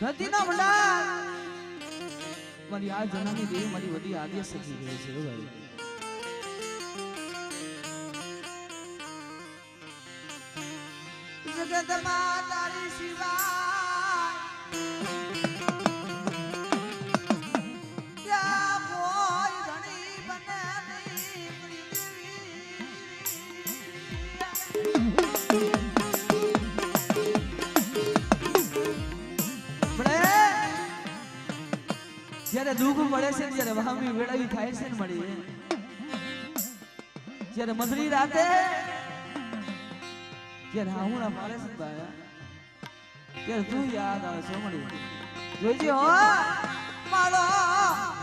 ધરતીના મંડાળ મારી આ જનાની દેવી મારી વધી આદ્ય સખી ગઈ છે ભાઈ જગતમાં તારી સિવાય ક્યાં કોઈ ધણી બને નહીં જ્યારે દુઃખ મળે છે જ્યારે વહામી વેળાવી થાય છે ને મળી જ્યારે મધરી રાતે જ્યારે હાહુણા પાડે છે ભાઈ ત્યારે તું યાદ આવે છે મળી જોઈજે હો મારો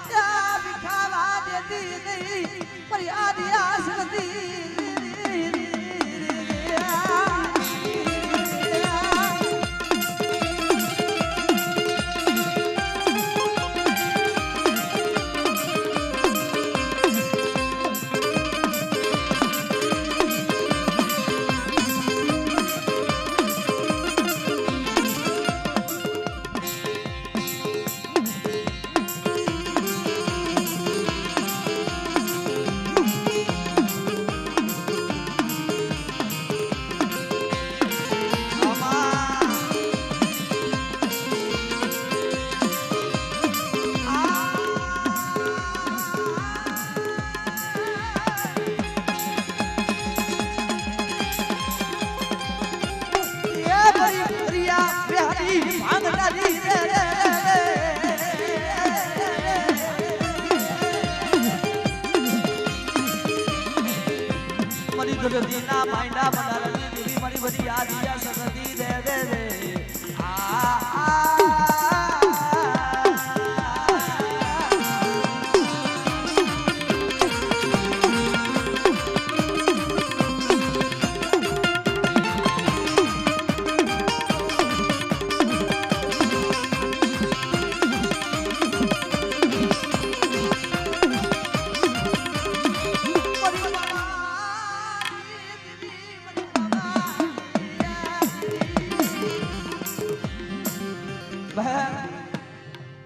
ત્યાં ભીખાવા દેતી નહીં મારી આદિ આસ નથી દીના પાંડા બનારતી દેવી મારી બધી આદિયા સગતી દે દે દે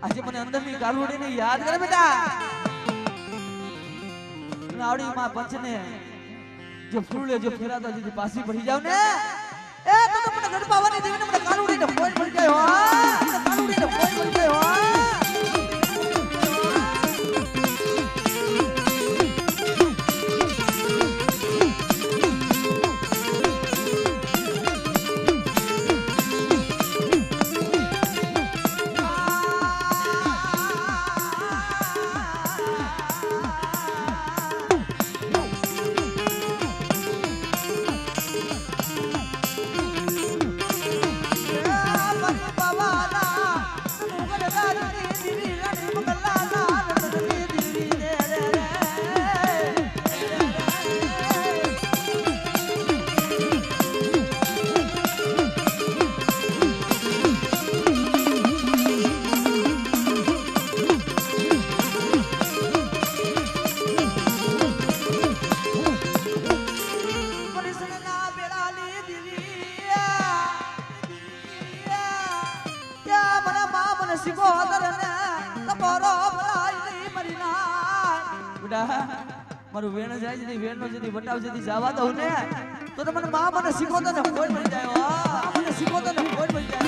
આજે મને અંદરની કાલવડીને યાદ કરે બેટા નાવડી માં પંચને જો ફૂલે જો ફેરાતા જે પાસી પડી જાવ ને એ તો મને ઘર પાવાની દેવીને મને કાલવડીને ફોન પડી જાય હો કાલવડીને ફોન પડી જાય હો મારું વેણ જાય છે વેણનો જદી વટાવ જદી જવા દઉં ને તો મને માં મને શીખોતો ને કોઈ મળી જાય મને શીખોતો ને કોઈ મળી જાય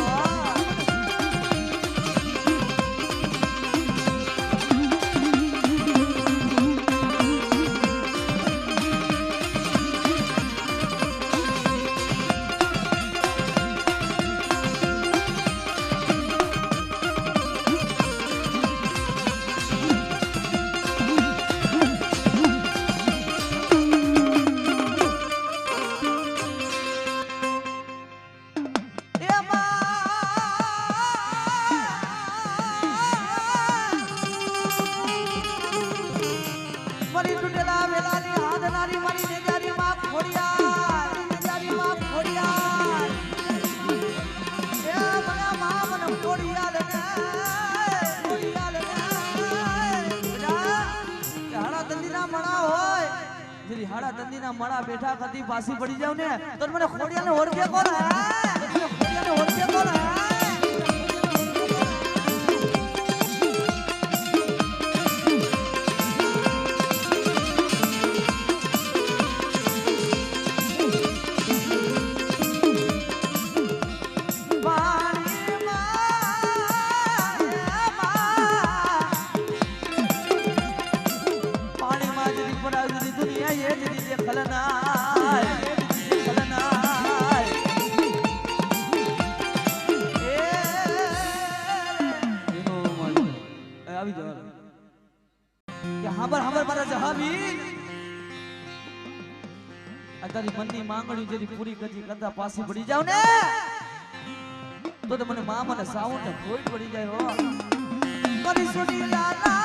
હાડા તંદીના મણા બેઠા કદી પાસી પડી જાવ ને તો મને ખોડિયાને ઓળખે કોણ ખોડિયાને ઓળખે કોણ હાબર હાબર મારા જહાવી આ તારી મનની માંગણી જેથી પૂરી કરતા પાછી પડી જાવ ને તો મને મામ અને સાઉન્ડ ને કોઈ પડી જાય હો મારી સોડી લાલા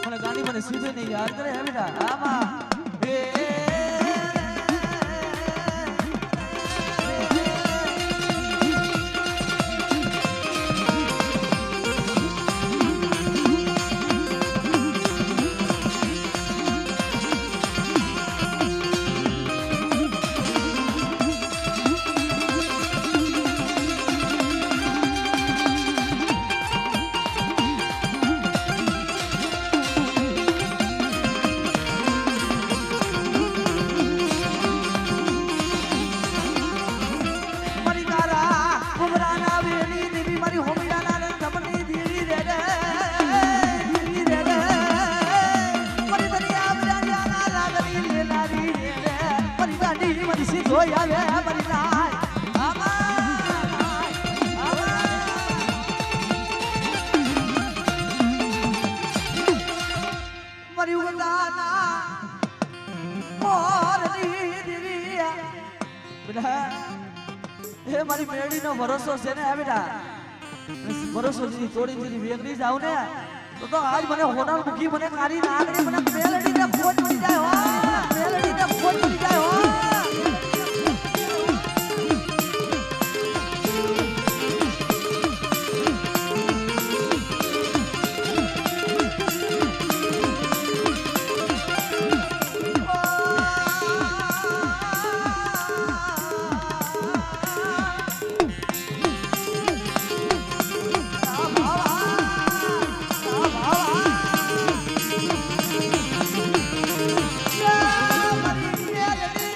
મને ગાડી મને સીધે નહીં યાદ કરે હે બેટા આમાં મારી મેળી નો ભરોસો છે ને બેટા ભરોસો તોડી વેગરી જાવ ને તો આજ મને હોટલ મૂકી મને કાઢી ના કરે મને મેલડી ને ખોટ પડી જાય હો મેલડી ને ખોટ પડી જાય હો Yeah.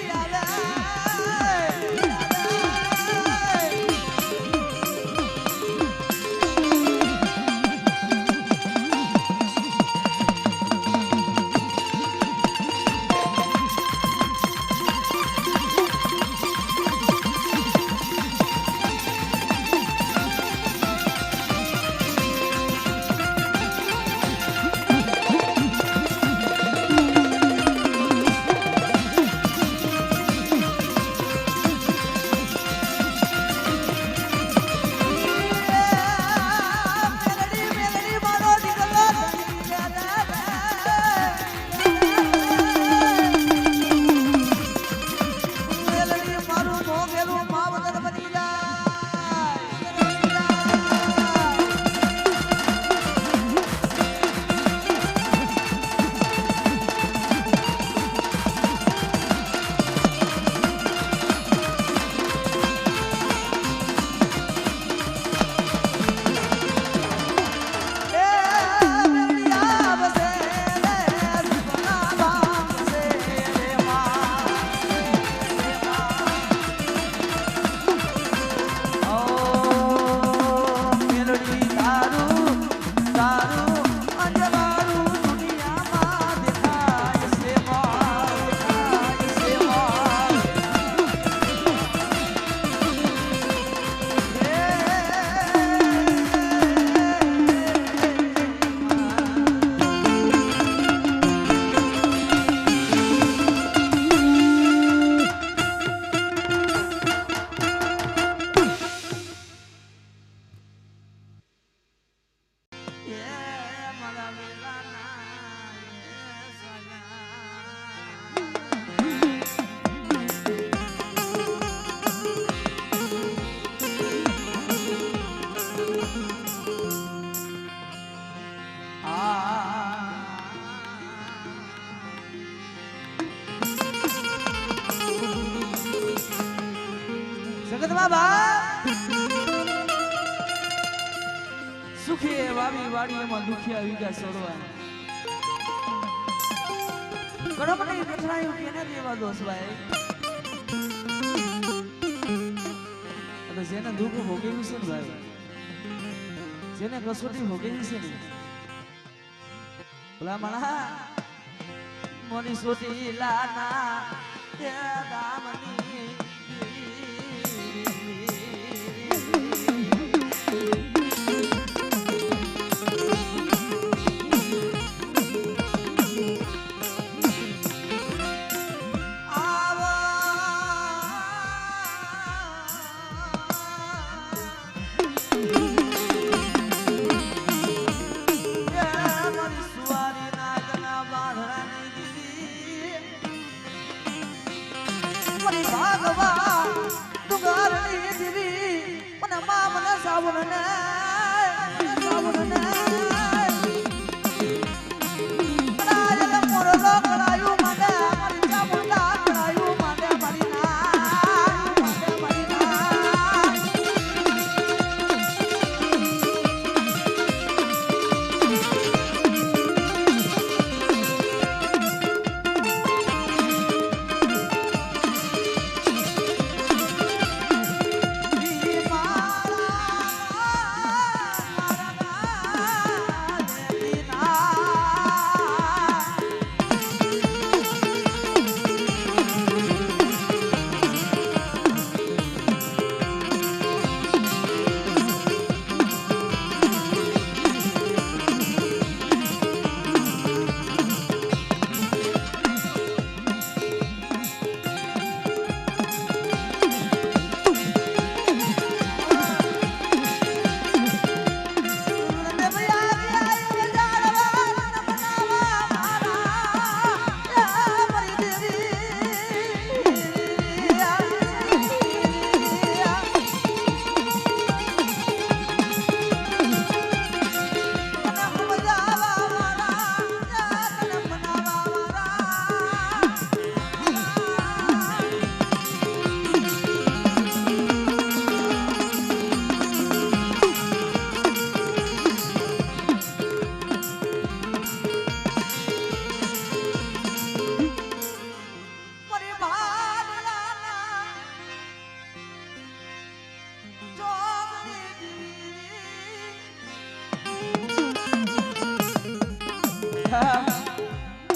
સુખી વાવી વાડી એમાં દુખિયા વિગા છોડવા કડમની કઠણાયું કેને દેવા દોસ ભાઈ અને જેને દુઃખ ભોગવ્યું છે ને ભાઈ જેને કસોટી ભોગવી છે ને ભલા મણા મોની સોટી લાના તે દામની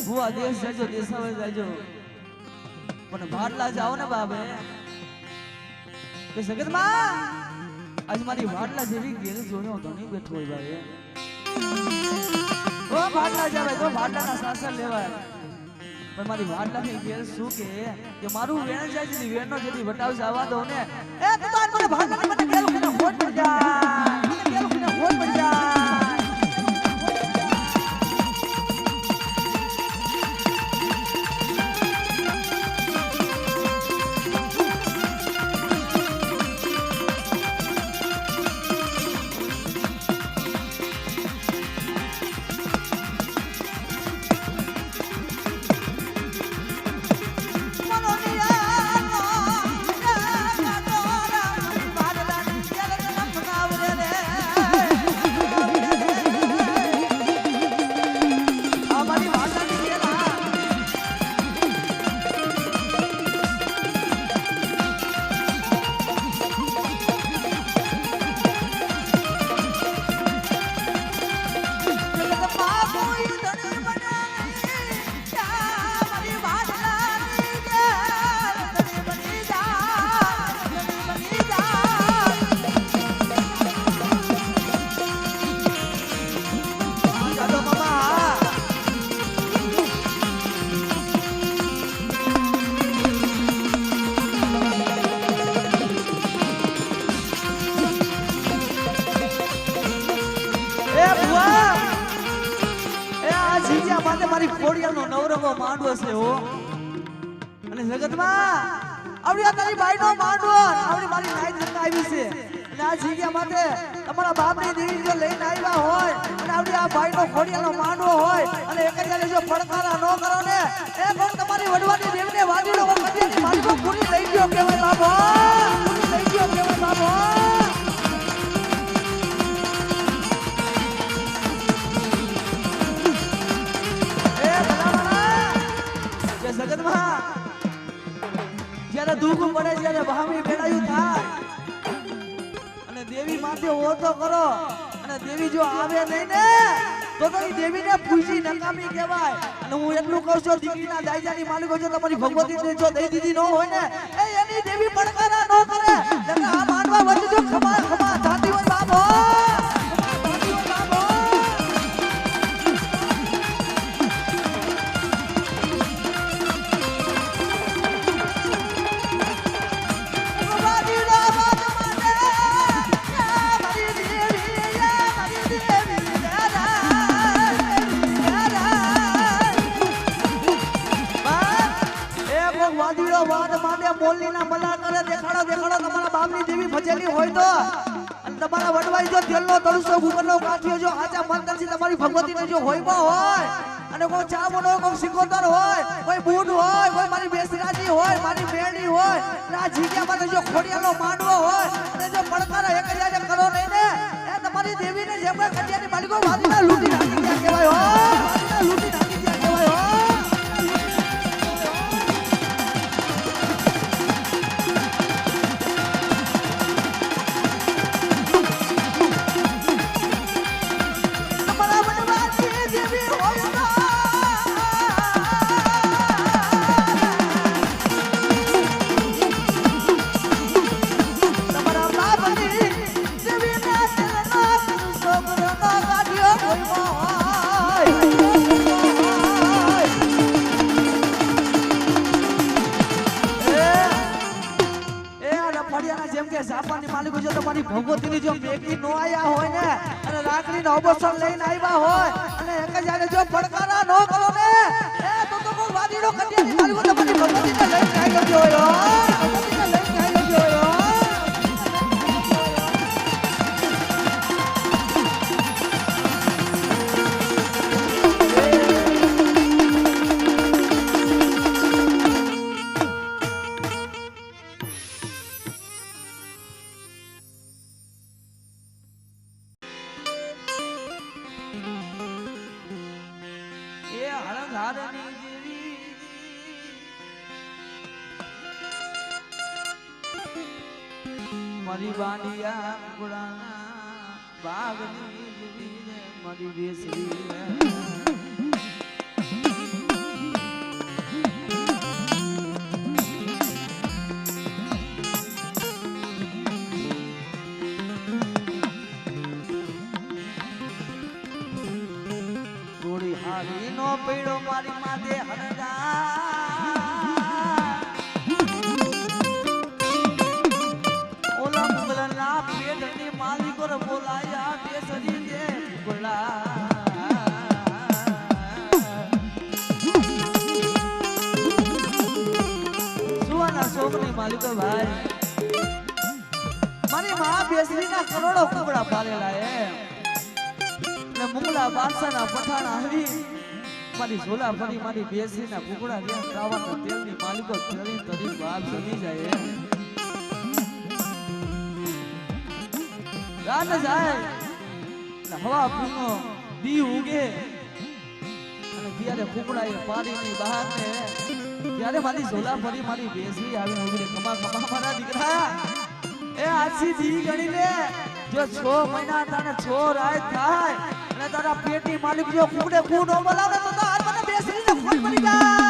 ભુવા દેશ જાજો દેશાવે જાજો પણ ભાડલા જાઓ ને બાબે કે સગત માં આજ મારી ભાડલા જેવી ઘેર જોયો તો નહીં બેઠો હોય ભાઈ ઓ ભાડલા જાવે તો ભાડલાના સાસર લેવાય પણ મારી ભાડલાની ઘેર શું કે મારું વેણ જાય છે વેણનો જેથી વટાવ જવા દો ને એ તો આજ મને ભાડલાને મને ઘેર ઉખીને હોટ પડી જાય મને ઘેર ઉખીને હોટ પડી જાય મારી ખોડિયાનો નવરંગો માંડવો છે હો અને જગતમાં આવડી આ તારી બાઈનો માંડવો આવડી મારી નાઈ ધરકા આવી છે અને આ જગ્યા માટે તમારા બાપની દેવી જો લઈને આવ્યા હોય અને આવડી આ બાઈનો ખોડિયાનો માંડવો હોય અને એકજાને જો પડકારા ન કરો ને એ કોણ તમારી વડવાની દેવીને વાડીનો કડિયાની માંડવો પૂરી લઈ ગયો કહેવાય બાબા પૂરી લઈ ગયો કહેવાય બાબા દુઃખ પડે જ્યારે ભામી ભેળાયું થાય અને દેવી માથે ઓતો કરો અને દેવી જો આવે નહીં ને તો એ દેવીને પૂછી નકામી કહેવાય. અને હું એટલું કહું છું દીકરીના દાયજાની માલિકો જો તમારી ભગવતીને જો દઈ દીધી ન હોય ને એની દેવી પડકારા ન કરે એટલે આ માનવા વચ્ચે જો ખમા ખમા જાતી હોય બાબો બોલનીના મલા કરે દેખાડો તમારા બાપની દેવી ભજેલી હોય તો અને તમારા વડવાઈ જો તેલનો તળસો ગુગરનો કાઠિયો જો આચા મંદરથી તમારી ભગવતીને જો હોયમાં હોય અને કોઈ ચામોનો કોઈ સિકોતર હોય કોઈ બૂઢ હોય કોઈ મારી બેસરાજી હોય મારી મેળી હોય ના જીગ્યામાં જો ખોડિયાનો માંડવો હોય અને જો પડકારા એક હજાર કરો નહીં ને એ તમારી દેવીને જેમ કટિયાની માલિકો વાદીના લૂંટી નાખી ગયા કહેવાય હો વાદીના લૂંટી નાખી ગયા કહેવાય હો. ભગવતીની જો મેકી નો આયા હોય ને અને રાખડીનો અવસર લઈને આવ્યા હોય અને એક જાણે જો પડકારા નો કરો ને એ તો કોઈ વાદીનો કટિયાની માલિકો તમારી ભગવતીને લઈને આવ્યો હોય ભગવતીને લઈને આવ્યો હોય. મારી બાંડિયા કુકડાના બાગની જીવીને મારી બેસરી થોડી હારી નો પીડો મારી માથે હરદા માલિકો બોલાયા બેસરી દે સુવાના છોકરી માલિકો ભાઈ મારી માં બેસરીના કરોડો કુકડા પાલેલા ને મુંગલા બાદશાહના પઠાણા આવી મારી ઝોલા ફરી મારી બેસરીના કુકડા ત્યાં કાવાના તેલની માલિકો તરી તરી બાપ સમી જાય રાત જાય હવા ફૂનો દી ઉગે અને ત્યારે કુકડાએ પાડીની બહાર ને ત્યારે મારી ઝોલા ફરી મારી બેસરી આવીને ઉભી ખમા ખમા મારા દીકરા એ આછી દી ગણી લે જો 6 મહિના તાને 6 રાત થાય અને તારા પેટની માલિક જો કુકડે કુ નો બોલાવે તો આ મને બેસરીને ખોટ પડી જાય.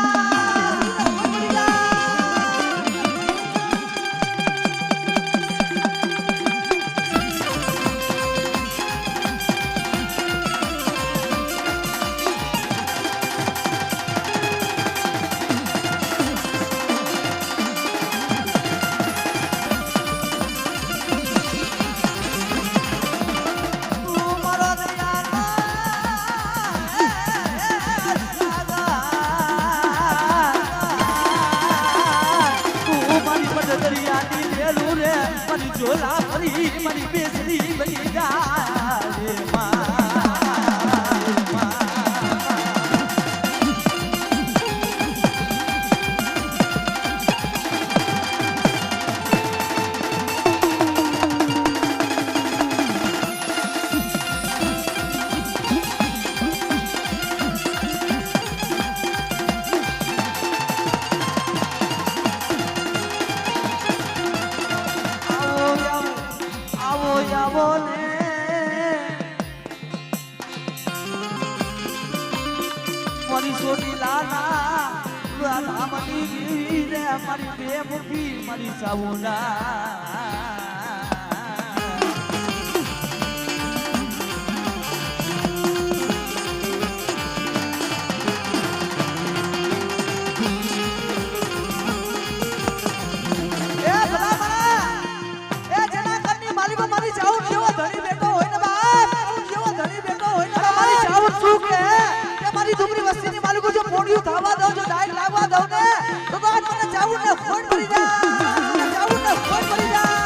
ઝોલા ફરી મારી બેસરી બની ગાલે મારી સોની લાલા ધામની ગીરી રે મારી બે મુઠી મારી સાવુના થાવા દો જો ડાયર લાગવા દો ને તો આજ મને જાવું ને ફોન પડી જા જાવું ને ફોન પડી જા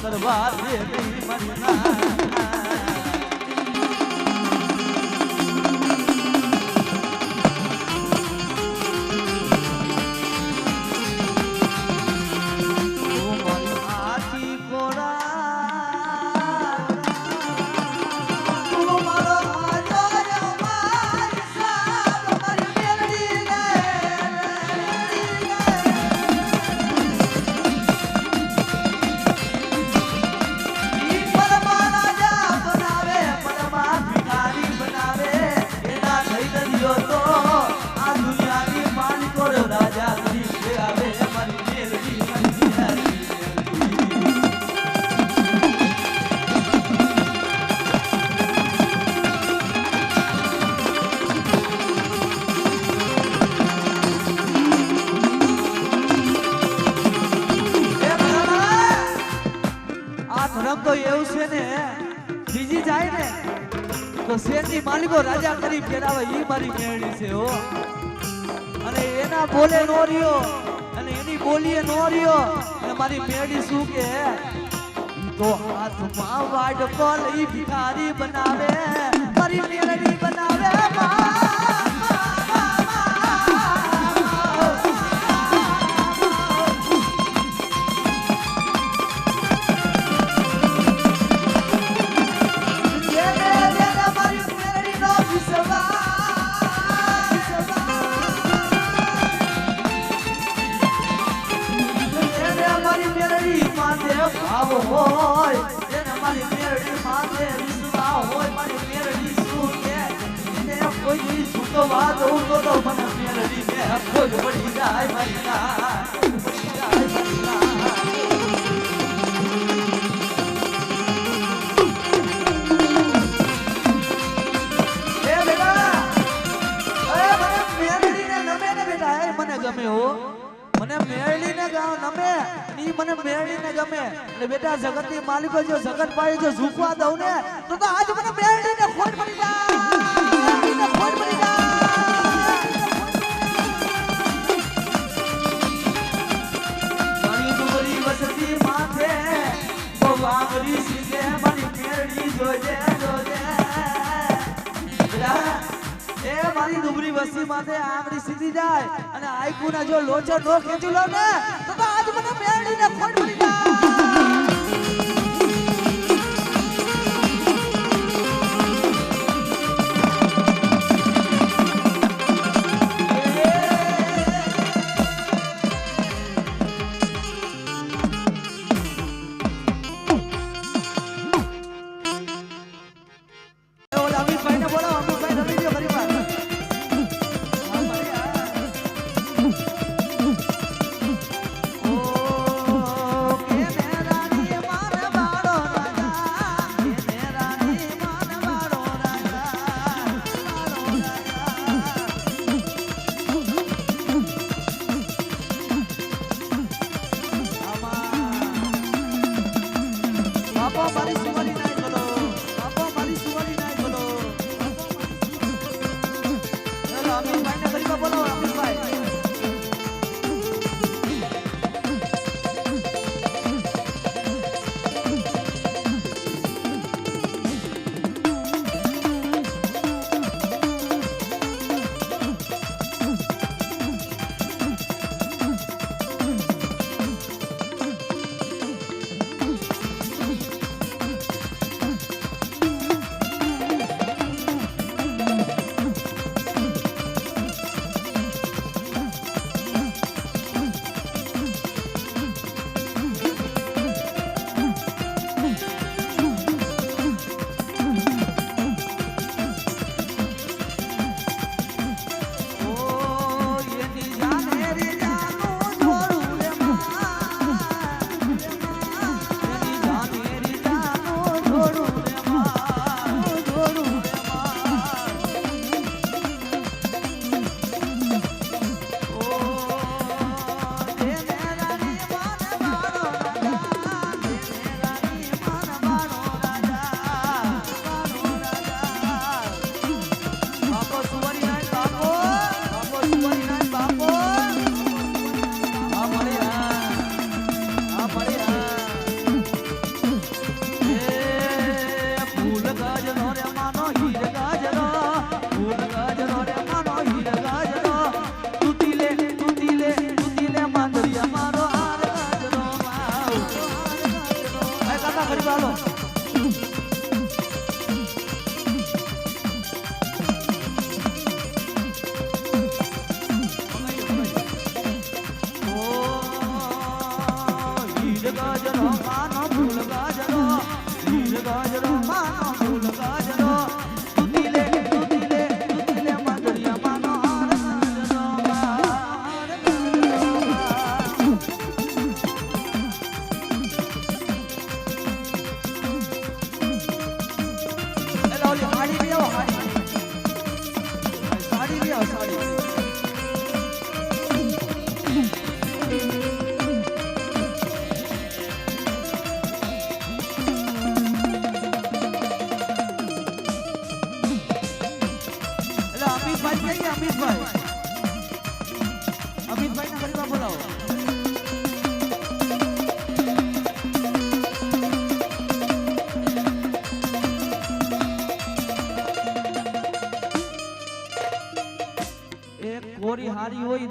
દરબાર રે મરના તો એવું છે ને બીજી જાય ને તો શેરની માલિકો રાજા કરી ફેરાવે ઈ મારી મેળડી છે હો અને એના બોલે નો રહ્યો અને એની બોલીએ નો રહ્યો અને મારી મેળડી શું કે તો હાથમાં વાડ પર ઈ ભિખારી બનાવે મારી મેળડી બનાવે વાત હું તો મને મેળવી ને ખોજ પડી જાય મારી મને ગમે હો મને મેળવીને નમે ઈ મને મેળવીને ગમે એટલે બેટા જગતની માલિકો જો જગત પાડી જો ઝૂકવા દઉં ને તો આજ મને મેળવીને ખોટ પડી જાય ખોટ પડી જાય વાંગરી સીધે મારી મેળડી જોજે જોજે એ મારી ડુબરી વસ્તી માથે આંગળી સીધી જાય અને આઈકુના જો લોચો નો ખેંચી લો ને તો આજ મને મેળીને ખોટ પડી જાય. કોરી હારી હોય